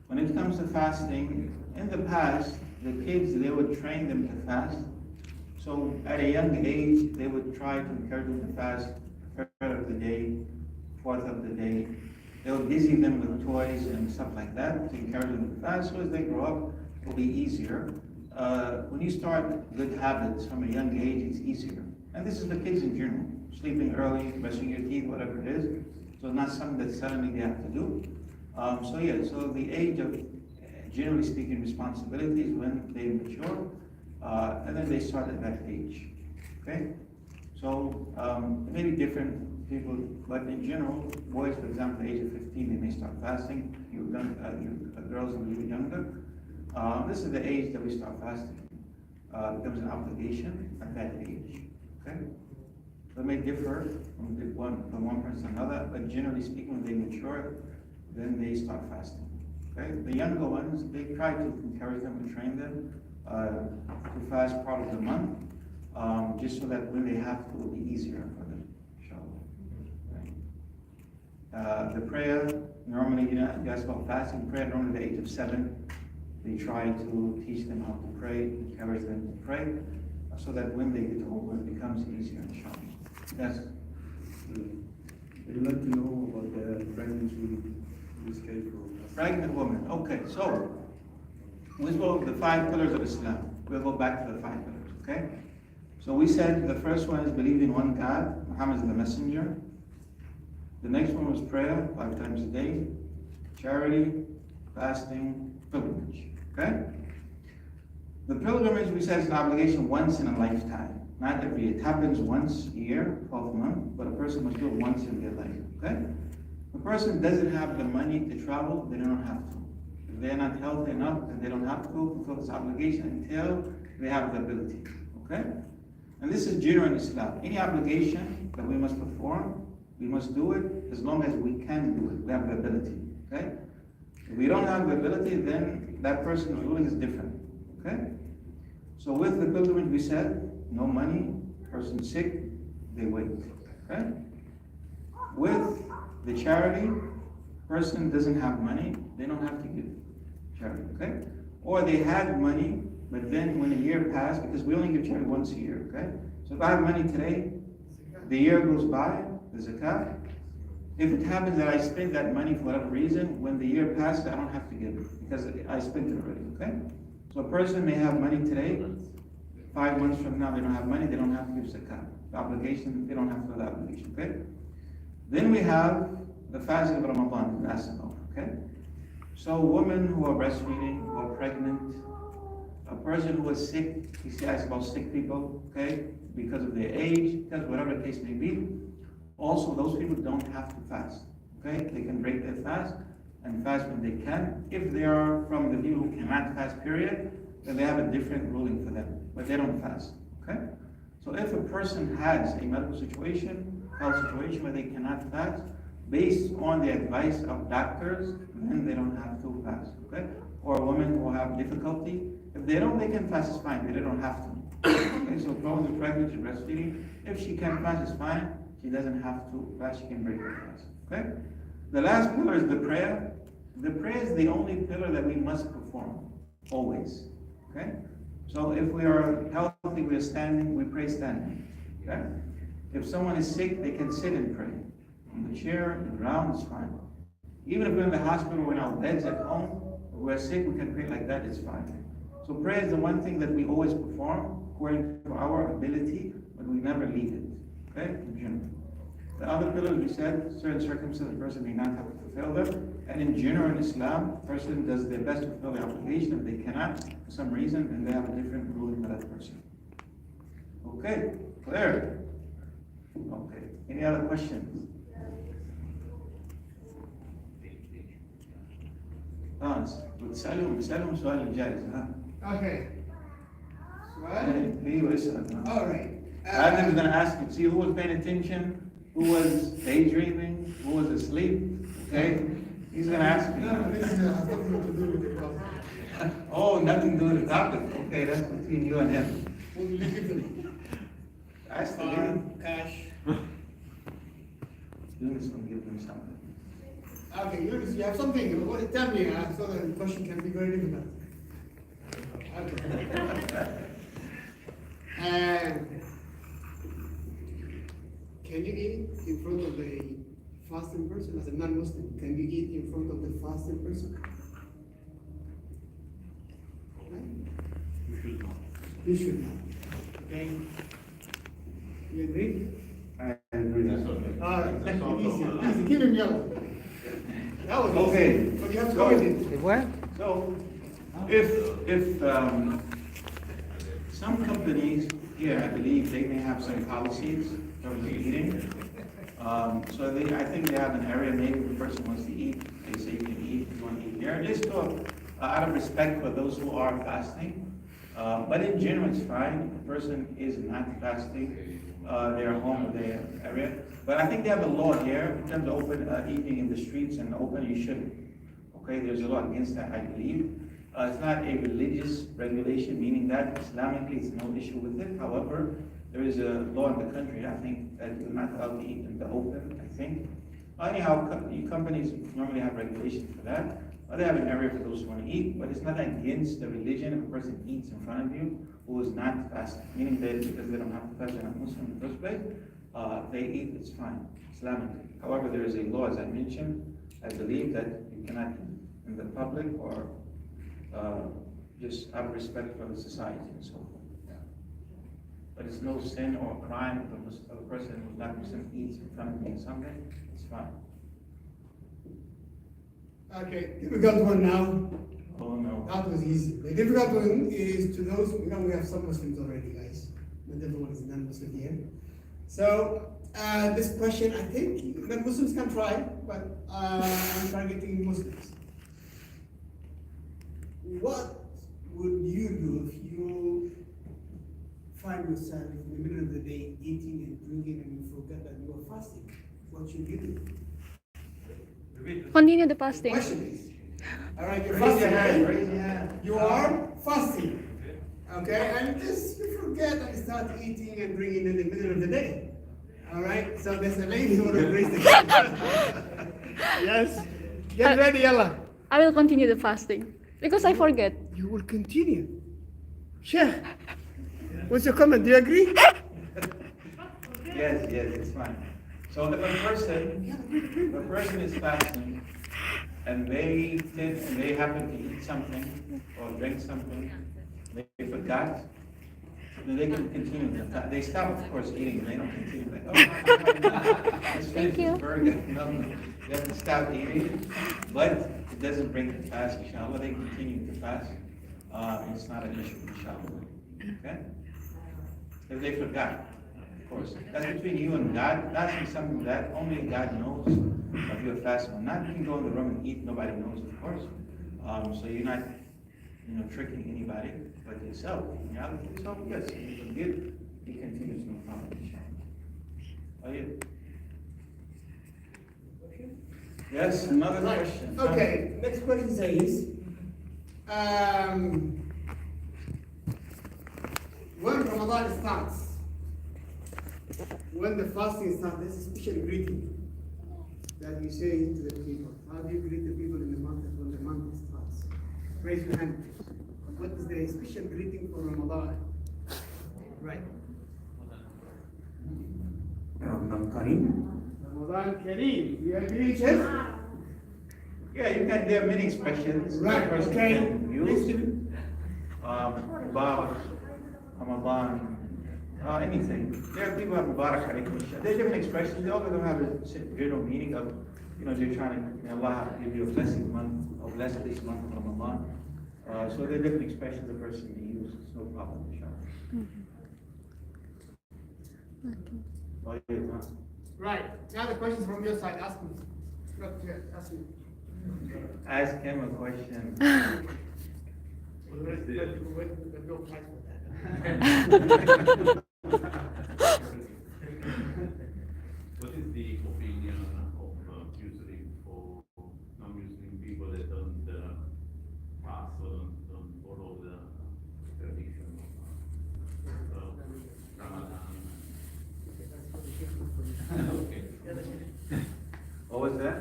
When it comes to fasting, in the past, the kids, they would train them to fast. So at a young age, they would try to encourage them to fast third of the day, fourth of the day. They would busy them with toys and stuff like that to encourage them to fast. So as they grow up, it'll be easier. When you start good habits from a young age, it's easier. And this is the kids in general. Sleeping early, brushing your teeth, whatever it is. So it's not something that suddenly they have to do. So the age of, generally speaking, responsibility is when they mature. And then they start at that age. Okay? So it may be different people, but in general, boys, for example, at the age of 15, they may start fasting. Girls a little younger. This is the age that we start fasting. It becomes an obligation at that age. Okay? So it may differ from one person to another, but generally speaking, when they mature, then they start fasting. Okay? The younger ones, they try to encourage them and train them to fast part of the month, just so that when they have to, it will be easier for them. Okay? The prayer, normally, you ask about fasting, prayer normally at the age of 7. They try to teach them how to pray, encourage them to pray, so that when they get older, it becomes easier, inshallah. Yes? I'd like to know about the pregnant women in this case. Pregnant woman. Okay, so let's go over the 5 pillars of Islam. We'll go back to the 5 pillars, okay? So we said the first one is believe in one God, Muhammad is the messenger. The next one was prayer, 5 times a day, charity, fasting, pilgrimage, okay? The pilgrimage, we said, is an obligation once in a lifetime. Not every year. It happens once a year, 12 months, but a person must do it once in their life, okay? If a person doesn't have the money to travel, they don't have to. If they're not healthy enough, then they don't have to fulfill this obligation until they have the ability, okay? And this is general in Islam. Any obligation that we must perform, we must do it as long as we can do it. We have the ability, okay? If we don't have the ability, then that person's ruling is different, okay? So with the pilgrimage, we said, no money, person sick, they wait, okay? With the charity, person doesn't have money, they don't have to give charity, okay? Or they had money, but then when a year passed, because we only give charity once a year, okay? So if I have money today, the year goes by, the zakat. If it happens that I spend that money for whatever reason, when the year passes, I don't have to give it, because I spent it already, okay? So a person may have money today, 5 months from now they don't have money, they don't have to give zakat. The obligation, they don't have to do the obligation, okay? Then we have the fasting of Ramadan, we asked about, okay? So women who are breastfeeding, who are pregnant, a person who is sick, he asked about sick people, okay? Because of their age, because whatever the case may be. Also, those people don't have to fast, okay? They can break their fast and fast when they can. If they are from the people who cannot fast, period, then they have a different ruling for them, but they don't fast, okay? So if a person has a medical situation, health situation where they cannot fast, based on the advice of doctors, then they don't have to fast, okay? Or women who have difficulty, if they don't, they can fast, it's fine, but they don't have to. Okay, so problems with pregnancy, breastfeeding, if she can fast, it's fine, she doesn't have to fast, she can break her fast, okay? The last pillar is the prayer. The prayer is the only pillar that we must perform, always, okay? So if we are healthy, we are standing, we pray standing, okay? If someone is sick, they can sit and pray. On the chair, on the ground, it's fine. Even if we're in the hospital, we're in our beds at home, if we're sick, we can pray like that, it's fine. So prayer is the one thing that we always perform according to our ability, but we never leave it, okay? In general. The other pillars, we said, certain circumstances, the person may not have to fulfill them. And in general, in Islam, the person does their best to fulfill the obligation. If they cannot, for some reason, then they have a different ruling for that person. Okay, clear? Okay, any other questions? بتسألهم سؤال الجائز ها؟ Okay. ايوه اسأل. All right. Adam's gonna ask you, see who was paying attention, who was daydreaming, who was asleep, okay? He's gonna ask me. No, this has nothing to do with the topic. Oh, nothing to do with the topic, okay, that's between you and him. What will you give them? Ask the Farm, cash. Yunus will give them something. Okay, you have something. Tell me, so the question can be very difficult. Okay. And can you eat in front of a fasting person as a non-Muslim? Can you eat in front of the fasting person? You should not. Okay. You agree? I agree. All right. Easy. Give him yellow. That was Okay. easy. But you have to go with it. So, if some companies here, I believe they may have some policies in terms of eating. So I think they have an area, maybe the person wants to eat, they say you can eat, you want to eat there. Just out of respect for those who are fasting. But in general, it's fine. If the person is not fasting, they're home or their area. But I think they have a law here in terms of open eating in the streets and open, you shouldn't. Okay, there's a law against that, I believe. It's not a religious regulation, meaning that Islamically it's no issue with it. However, there is a law in the country, I think, that you're not allowed to eat in the open, I think. Anyhow, companies normally have regulations for that. They have an area for those who want to eat, but it's not against the religion if a person eats in front of you who is not fasting, meaning that because they don't have to fast, they're not Muslim in the first place, they eat, it's fine, Islamically. However, there is a law, as I mentioned, I believe that you cannot eat in the public or just out of respect for the society and so forth. But it's no sin or crime if a person who's not Muslim eats in front of me something, it's fine. Okay, difficult one now. Oh no. That was easy. The difficult one is to those, we have some Muslims already, guys. Not everyone is non-Muslim here. So, this question, I think non-Muslims can try, but I'm targeting Muslims. What would you do if you find yourself in the middle of the day eating and drinking and you forget that you are fasting? What should you do? Continue the fasting. Question is, all right, you're Raise your hand, fasting. raise your hand. You are fasting, okay, and just you forget and start eating and drinking in the middle of the day. All right, so there's a lady who will raise the hand. Yes, get ready, Ella. I will continue the fasting because I forget. You will continue. Sheikh, what's your comment? Do you agree? Yes, it's fine. So if a person is fasting and they happen to eat something or drink something, they forgot, then they can continue. They stop, of course, eating. They don't continue like, oh, let's finish this burger. No, you have to stop eating, but it doesn't break the fast, inshallah. They continue to fast. It's not an issue, inshallah. Okay? If they forgot. Of course, that's between you and God. That's something that only God knows if you're fasting or not. You can go in the room and eat, nobody knows, of course. So you're not tricking anybody but yourself. In reality, yourself, yes, you forgive, he continues, no problem, inshallah. Oh, yeah. Yes, another question. Okay, next question says, when Ramadan starts, when the fasting starts, there's a special greeting that you say to the people. How do you greet the people in the market when the month starts? Raise your hand. What is the special greeting for Ramadan? Right. Ramadan Kareem. Ramadan Kareem. You agree, Chef? Yeah, there are many expressions. Right, that person okay. can use. Mubarak, Ramadan, anything. There are people who have Mubarak alaykum. There are different expressions. They all of them have a general meaning of, they're trying to, Allah give you a blessed month, or bless this month of Ramadan. So there are different expressions a person can use. It's no problem, inshallah. Oh, yeah, Right. Now the questions from your side. Ask me. Look here. Ask me. Ask him a question. There's no price for that. What is the opinion of usually for non-Muslim people that don't fast or don't follow the tradition of Ramadan? Okay. What was that?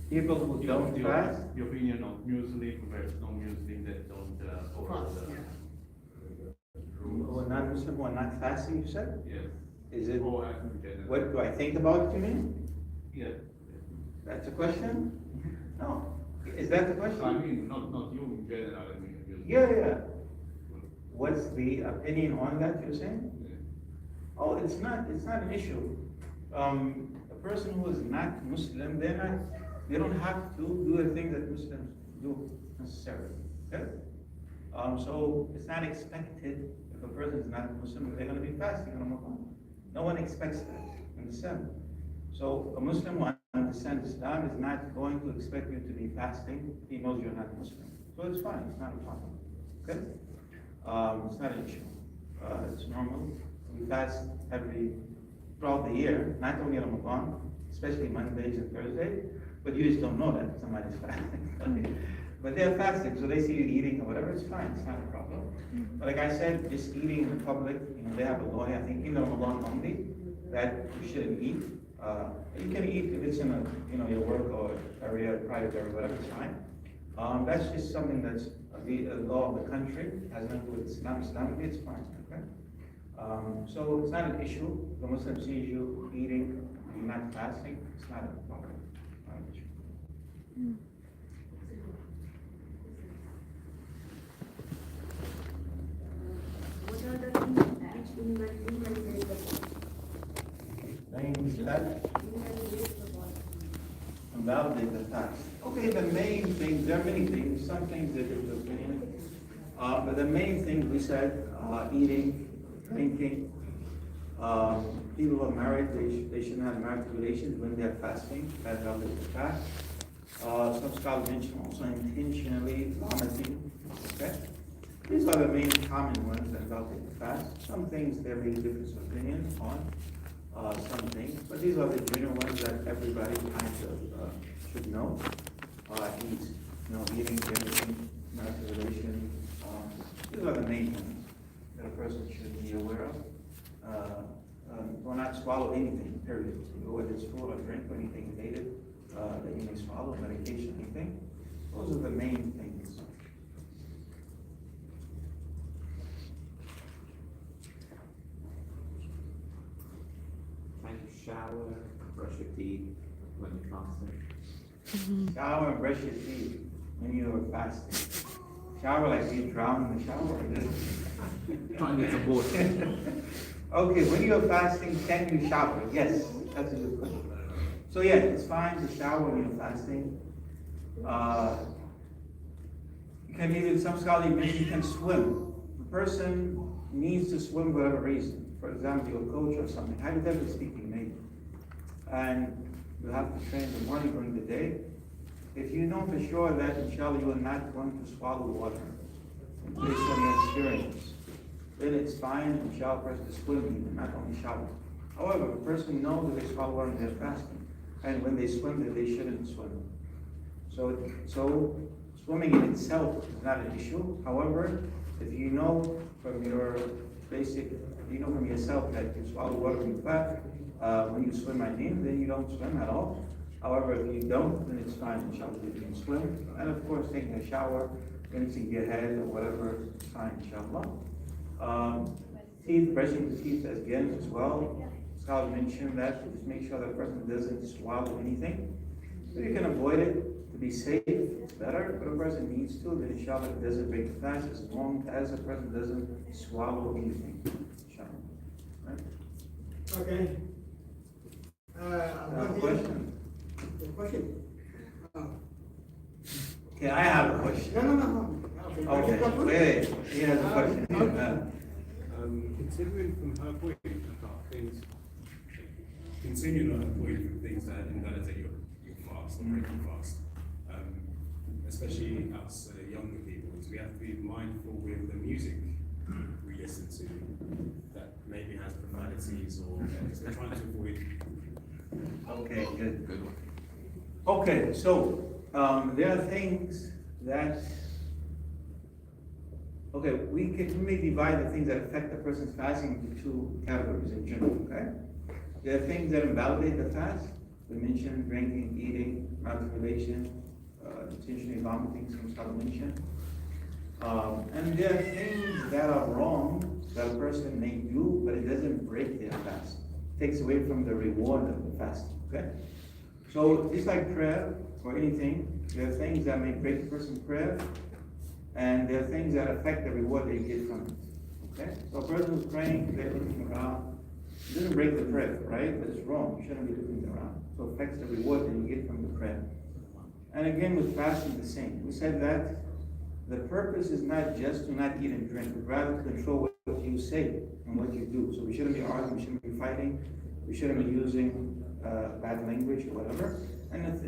People who don't fast? The opinion of Muslim versus non-Muslim that don't follow Fast, the yeah. Who are not Muslim, who are not fasting, you said? Yes. Is it, Or in general. what do I think about it, you mean? Yes. That's a question? No. Is that the I question? mean, not you in general, I mean. Muslim. Yeah. What's the opinion on that, you're saying? Yeah. Oh, it's not an issue. A person who is not Muslim, they don't have to do the things that Muslims do necessarily. Okay? So it's not expected if a person is not Muslim, they're going to be fasting on Ramadan. No one expects that. Understand? So a Muslim who understands Islam is not going to expect you to be fasting. He knows you're not Muslim. So it's fine. It's not a problem. Okay? It's not an issue. It's normal. We fast throughout the year, not only Ramadan, especially Mondays and Thursdays, but you just don't know that somebody's fasting. Okay. But they're fasting, so they see you eating or whatever, it's fine, it's not a problem. But like I said, just eating in public, they have a law, I think, in Ramadan only, that you shouldn't eat. You can eat if it's in your work or area, private area, whatever, it's fine. That's just something that's a law of the country, has nothing to do with Islam. Islamically, it's fine, okay? So it's not an issue. If a Muslim sees you eating, you're not fasting, it's not a problem. Not an issue. What are the things which invalidate the Things that invalidate the fast. Okay, the main things, there are many things, some things that are the opinion. But the main thing we said, eating, drinking, people who are married, they shouldn't have marital relations when they're fasting, that invalidates the fast. Some scholars mention also intentionally vomiting, okay? These are the main common ones that invalidate the fast. Some things there may be difference of opinion on, some things, but these are the general ones that everybody kind of should know. Eating, drinking, marital relations, these are the main ones that a person should be aware of. Do not swallow anything, period. Whether it's food or drink or anything related that you may swallow, medication, anything. Those are the main things. Time to shower, brush your teeth when you're fasting. Shower and brush your teeth when you are fasting. Shower like you drown in the shower. Try and get some water. Okay, when you are fasting, can you shower? Yes, that's a good question. So yeah, it's fine to shower when you're fasting. You can even, some scholars mention you can swim. The person needs to swim for whatever reason. For example, you're a coach or something, hypothetically speaking, maybe. And you have to train in the morning during the day. if you know for sure that inshallah you are not going to swallow water, based on your experience, then it's fine, inshallah, a person to swim even, not only shower. However, a person knows that they swallow water and they're fasting, and when they swim, that they shouldn't swim. So swimming in itself is not an issue. However, if you know from your from yourself that you swallow water when you fast, when you swim, then you don't swim at all. However, if you don't, then it's fine, inshallah, you can swim. And of course, taking a shower, rinsing your head or whatever, it's fine, inshallah. Teeth, brushing the teeth again as well. Scholars mentioned that, just make sure that person doesn't swallow anything. So you can avoid it to be safe, it's better, but a person needs to, then inshallah it doesn't break the fast as long as a person doesn't swallow anything. Inshallah. Right? Okay. Question? The question? Okay, I have a question. No. Okay, wait, he has a question. Considering from her point about things, continuing on her point with things that invalidate your fast or break your fast, especially us younger people, is we have to be mindful with the music we listen to that maybe has profanities or we're trying to avoid. Okay, good. Okay, so there are things that, we may divide the things that affect the person's fasting into two categories in general, okay? There are things that invalidate the fast. We mentioned drinking, eating, masturbation, intentionally vomiting, some scholars mentioned. And there are things that are wrong that a person may do, but it doesn't break their fast. It takes away from the reward of the fasting, okay? So just like prayer or anything, there are things that may break the person's prayer, and there are things that affect the reward they get from it, okay? So a person who's praying, they're looking around, it doesn't break the prayer, right? But it's wrong, you shouldn't be looking around. So it affects the reward that you get from the prayer. And again, with fasting, the same. We said that the purpose is not just to not eat and drink, but rather to control what you say and what you do. So we shouldn't be arguing, we shouldn't be fighting, we shouldn't be using bad language or whatever. And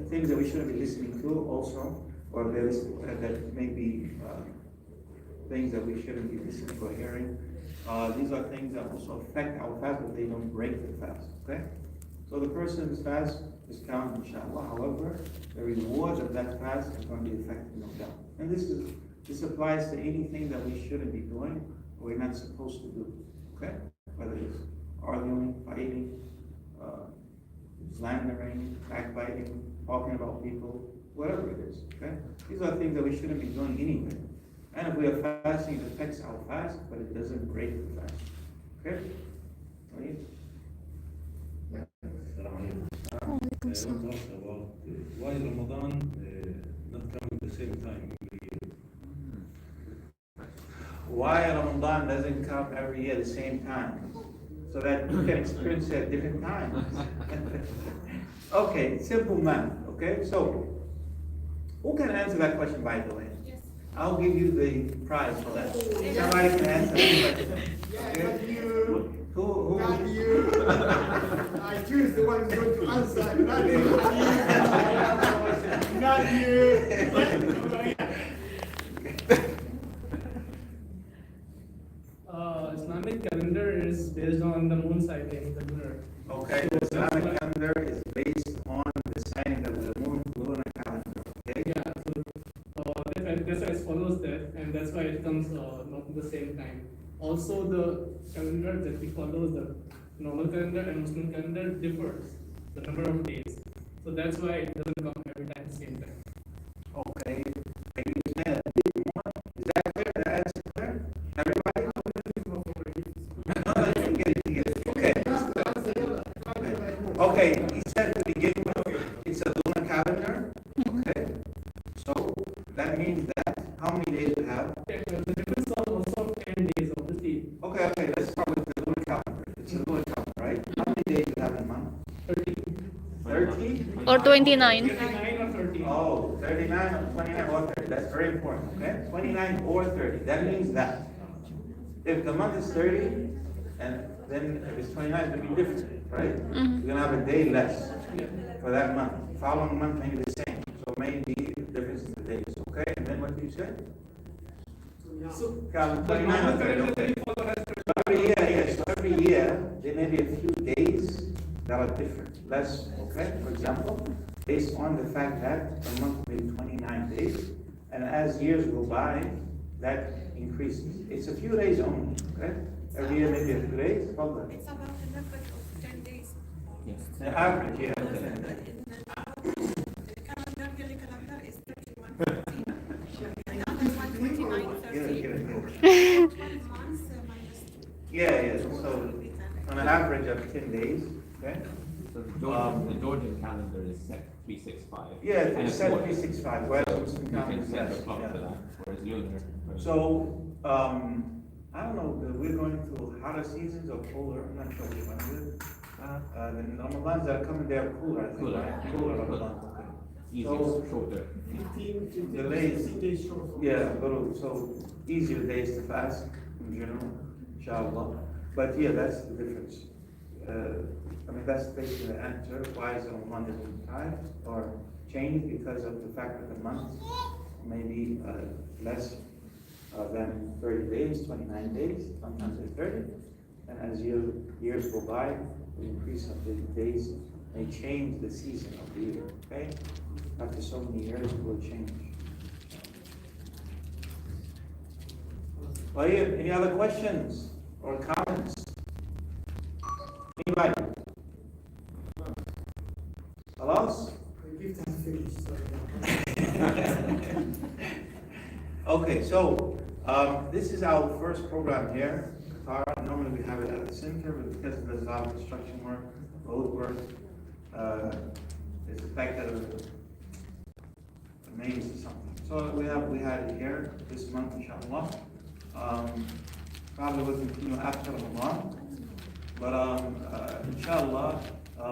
things that we shouldn't be listening to also, or that may be things that we shouldn't be listening or hearing. These are things that also affect our fast, but they don't break the fast, okay? So the person's fast is counted, inshallah. However, the reward of that fast is going to be affected, no doubt. And this applies to anything that we shouldn't be doing or we're not supposed to do, okay? Whether it's arguing, fighting, slandering, backbiting, talking about people, whatever it is, okay? These are things that we shouldn't be doing anyway. And if we are fasting, it affects our fast, but it doesn't break the fast, okay? Right? About why Ramadan not coming at the same time every year? Why Ramadan doesn't come every year at the same time? So that you can experience it at different times. Okay, simple math, okay? So, who can answer that question, by the way? Yes. I'll give you the prize for that. Somebody can answer that question. Not you. Who? Not you. I choose the one who's going to answer. Not you. Not you. Islamic calendar is based on the moon sighting, the lunar. Okay, the Islamic calendar is based on the sighting of the moon, lunar calendar, okay? Yeah, so that's why it follows that, and that's why it comes not at the same time. Also, the calendar that we follow, the normal calendar and Muslim calendar differs, the number of days. So that's why it doesn't come every time at the same time. Okay, can you explain a bit more? Is that clear? That answer clear? Everybody? Okay, he said to begin with, it's a lunar calendar. Okay, so that means that how many days we have? Okay, the difference is also 10 days, obviously. Okay, let's start with the lunar calendar. It's a lunar calendar, right? How many days do we have in a month? 30. 30? Or 29. 29 or 30. Oh, 39 or 29 or 30. That's very important, okay? 29 or 30. That means that if the month is 30, and then if it's 29, it's going to be different, right? You're going to have a day less for that month. The following month may be the same. So may be a difference in the days, okay? And then what do you say? So, Calendar, the 29 normal and 30, calendar okay. that we follow has Every year, yes, so every year, there may be a few days that are different. Less, okay, for example, based on the fact that a month will be 29 days, and as years go by, that increases. It's a few days only, okay? Every year maybe a few days, problem. It's about an average of 10 days. Yes. The average, yeah. The calendar, yearly calendar is 31, 14. And the other one, 29, 30. Yeah, 12 months minus 2. yeah, yeah, so on an average of 10 days, okay? So the Georgian calendar is set 365. Yeah, And it's a set quarter. 365, whereas So Muslim you calendar can is set less, the clock yeah. to that, whereas lunar. So, I don't know, we're going through hotter seasons or colder, I'm not sure which one it is. The Ramadans that are coming, they're cooler, I think, Cooler. right? Cooler Ramadan, okay. Easier, So- shorter. 15 to Delays. 16 days short. Yeah, a little, so easier days to fast in general, inshallah. But yeah, that's the difference. I mean, that's basically the answer. Why is Ramadan different time or changed? Because of the fact that the month may be less than 30 days, 29 days, sometimes it's 30. And as years go by, the increase of the days may change the season of the year, okay? After so many years, it will change. Well, yeah, any other questions or comments? Anybody? Hello? The gift has finished, sorry. Okay, so this is our first program here, Katara. Normally we have it at the center, but because there's a lot of construction work, road work, there's the fact that the maze or something. So we had it here this month, inshallah. Probably will continue after Ramadan, but inshallah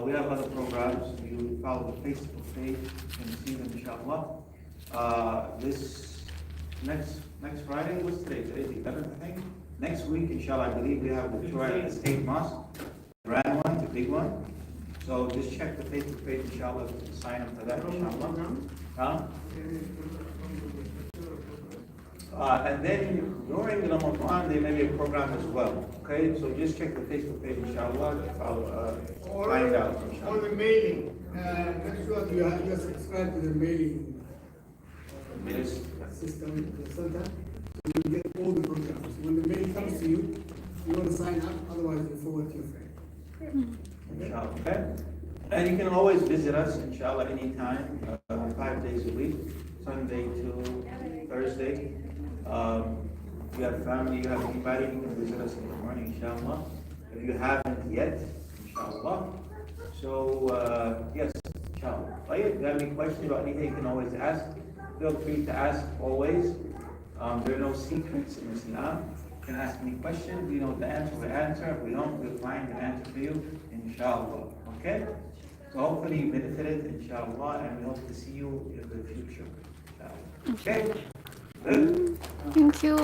we have other programs. You follow the Facebook page and see them, inshallah. This next Friday, what's today? Today's the 11th, I think. Next week, inshallah, I believe we have the tour at the State Mosque, the grand one, the big one. So just check the Facebook page, inshallah, to sign up for that, inshallah. And then during Ramadan, there may be a program as well. Okay, so just check the Facebook page, inshallah, to find out, Or inshallah. the mailing, make sure you are subscribed to the mailing Yes. system, the center, so you get all the programs. When the mail comes to you, you want to sign up, otherwise you forward to your friend. Inshallah, okay? And you can always visit us, inshallah, anytime, 5 days a week, Sunday to Thursday. You have family, you have anybody, you can visit us in the morning, inshallah. If you haven't yet, inshallah. So, yes, inshallah. If you have any questions about anything, you can always ask. Feel free to ask always. There are no secrets in Islam. You can ask any questions. We know the answer, we answer. If we don't, we'll find an answer for you, inshallah. Okay? So hopefully you benefited, inshallah, and we hope to see you in the future. Inshallah. Okay? Good? Thank you.